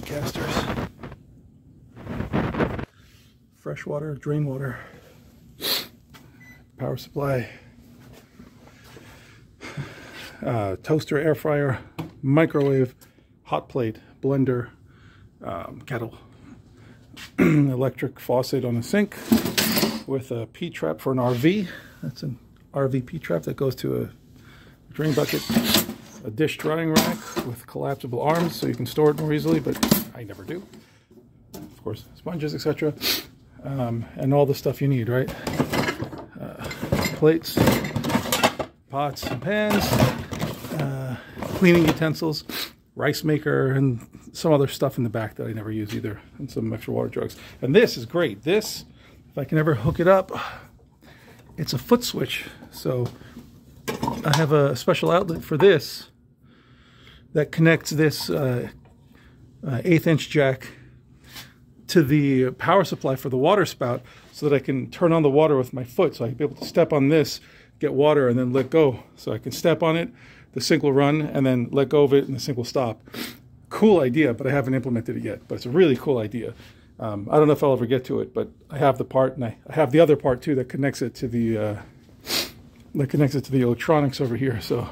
casters. Fresh water, drain water, power supply, toaster, air fryer, microwave, hot plate, blender, kettle, electric faucet on a sink with a P-trap for an RV. That's an RV P-trap that goes to a drain bucket. A dish drying rack with collapsible arms so you can store it more easily, but I never do. Of course, sponges, etc. And all the stuff you need, right? Plates, pots and pans, cleaning utensils, rice maker, and some other stuff in the back that I never use either, and some extra water jugs. And this is great. This, if I can ever hook it up, it's a foot switch. So I have a special outlet for this that connects this 1/8" jack to the power supply for the water spout, so that I can turn on the water with my foot. So I can be able to step on this, get water, and then let go. So I can step on it, the sink will run, and then let go of it, and the sink will stop. Cool idea, but I haven't implemented it yet. But it's a really cool idea. I don't know if I'll ever get to it, but I have the part, and I have the other part too that connects it to the electronics over here. So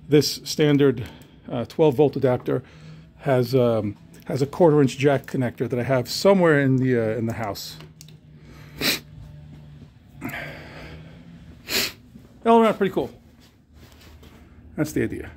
this standard 12-volt adapter has a 1/4" jack connector that I have somewhere in the house. All around pretty cool. That's the idea.